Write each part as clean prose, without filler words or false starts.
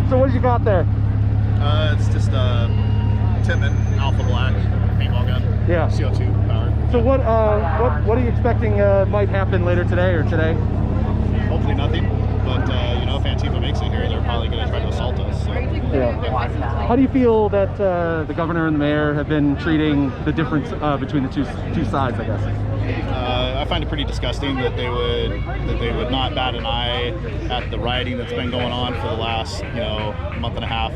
So what did you got there? It's just a Tippmann Alpha Black paintball gun. Yeah. CO2 powered. So what are you expecting might happen later today or today? Hopefully nothing. But you know, if Antifa makes it here, they're probably going to try to assault us. So. Yeah. How do you feel that the governor and the mayor have been treating the difference between the two sides, I guess? I find it pretty disgusting that they would not bat an eye at the rioting that's been going on for the last month and a half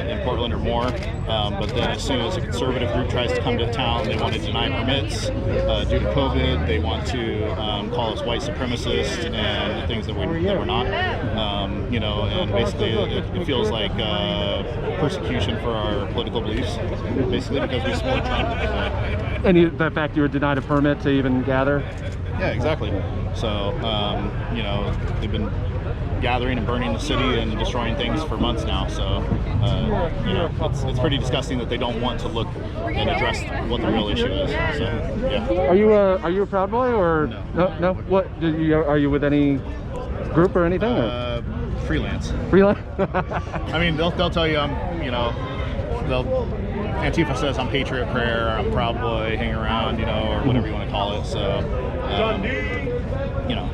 in Portland or more. But then as soon as a conservative group tries to come to town, they want to deny permits due to COVID. They want to call us white supremacists and things that we're not. And basically it feels like persecution for our political beliefs, basically because we support Trump. And the fact you were denied a permit to even gather? Yeah, exactly. So, they've been gathering and burning the city and destroying things for months now. So, it's pretty disgusting that they don't want to look and address what the real issue is. So, yeah. Are you a Proud Boy or no? What are you with any group or anything? Freelance. Freelance. I mean, they'll tell you Antifa says I'm Patriot Prayer, or I'm Proud Boy, hang around, or whatever you want to call it. So,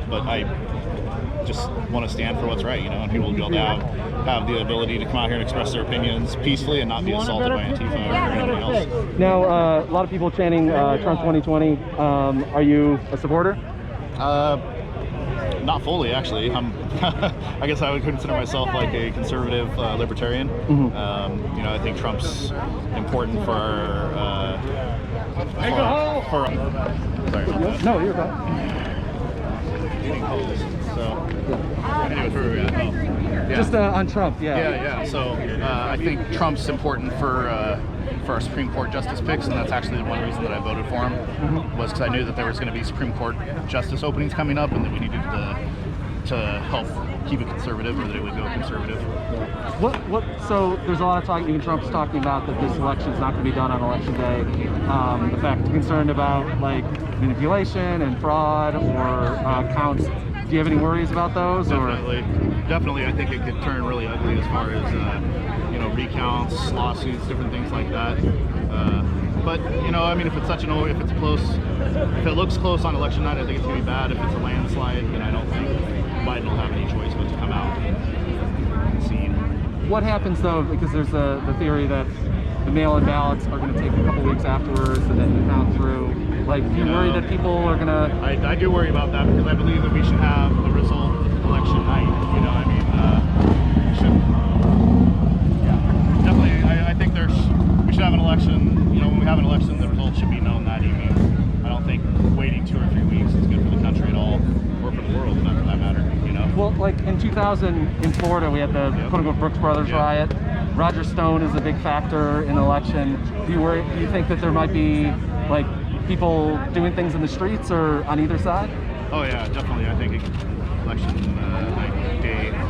but I just want to stand for what's right, and people will be able to have the ability to come out here and express their opinions peacefully and not be assaulted by Antifa or anybody else. Now, a lot of people chanting Trump 2020. Are you a supporter? Not fully, actually. I guess I would consider myself like a conservative libertarian. Mm-hmm. I think Trump's important for our. Sorry about that. No, you're fine. Just on Trump, Yeah. So I think Trump's important for our Supreme Court justice picks, and that's actually one reason that I voted for him, was because I knew that there was going to be Supreme Court justice openings coming up, and that we needed to help keep it conservative, or that it would go conservative. So there's a lot of talk, even Trump's talking about that this election is not going to be done on election day. The fact concerned about like manipulation and fraud or counts. Do you have any worries about those? Definitely. I think it could turn really ugly as far as recounts, lawsuits, different things like that. But if it's if it looks close on election night, I think it's gonna be bad. If it's a landslide, then I don't think Biden will have any choice but to come out and see. What happens though? Because there's the theory that the mail-in ballots are going to take a couple weeks afterwards, and then you count through. Like, do you worry that people are going to... I do worry about that, because I believe that we should have a result election night. Definitely. I think we should have an election. When we have an election, the results should be known that evening. I don't think waiting 2 or 3 weeks is good for the country at all, or for the world, for that matter. Well, like in 2000 in Florida, we had the quote-unquote Brooks Brothers riot. Roger Stone is a big factor in the election. Do you think that there might be like people doing things in the streets or on either side? Oh yeah, definitely. I think election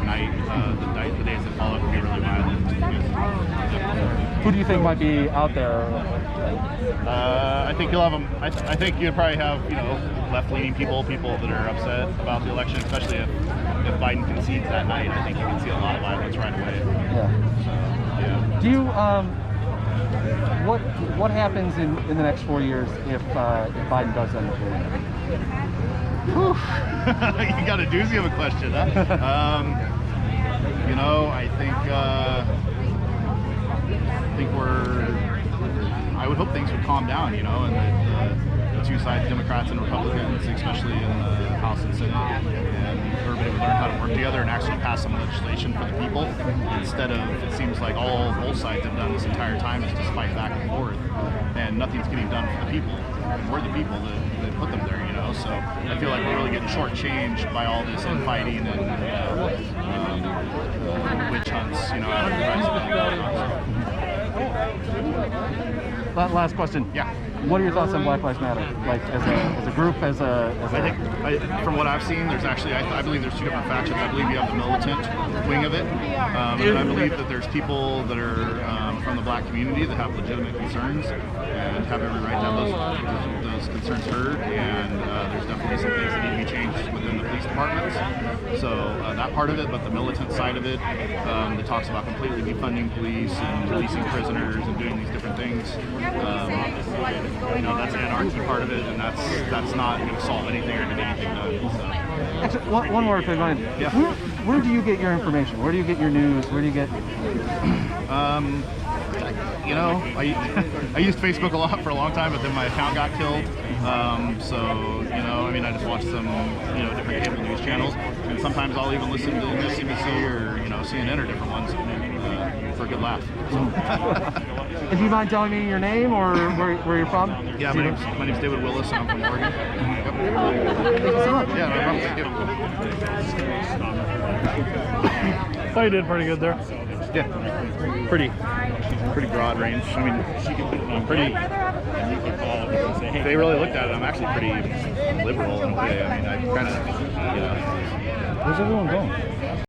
night, the days that follow could be really violent. Who do you think might be out there? I think you'll have them. I think you'd probably have left-leaning people that are upset about the election, especially if Biden concedes that night. I think you can see a lot of violence right away. Yeah. So, yeah. Do you what happens in the next 4 years if Biden does end up winning? You got a doozy of a question, huh? I would hope things would calm down, and that the two sides, Democrats and Republicans, especially in the House and Senate, and everybody would learn how to work together and actually pass some legislation for the people, instead of, it seems like both sides have done this entire time is just fight back and forth, and nothing's getting done for the people. And we're the people that put them there, so I feel like we're really getting shortchanged by all this infighting and witch hunts, out of the president. Last question. Yeah. What are your thoughts on Black Lives Matter? Like as a group, as a I think from what I've seen, there's actually I believe there's two different factions. I believe you have the militant wing of it, and I believe that there's people that are from the black community that have legitimate concerns and have every right to have those concerns heard. And there's definitely some things that need to be changed within the police departments. So that part of it, but the militant side of it, that talks about completely defunding police and releasing prisoners and doing these different things. That's the anarchy part of it, and that's not going to solve anything or get anything done. So. Actually, one more if I mind. Yeah. Where do you get your information? Where do you get your news? Where do you get? I used Facebook a lot for a long time, but then my account got killed. I just watch some, different cable news channels, and sometimes I'll even listen to CBC or, CNN or different ones for a good laugh. Do you mind telling me your name or where you're from? Yeah, my name's David Willis, and I'm from Oregon. Yep. Thank you so much. Yeah, no problem. Thank you. Oh, you did pretty good there. Yeah, pretty broad range. I mean, if they really looked at it, I'm actually pretty liberal in a way. I mean, I kind of, Where's everyone going?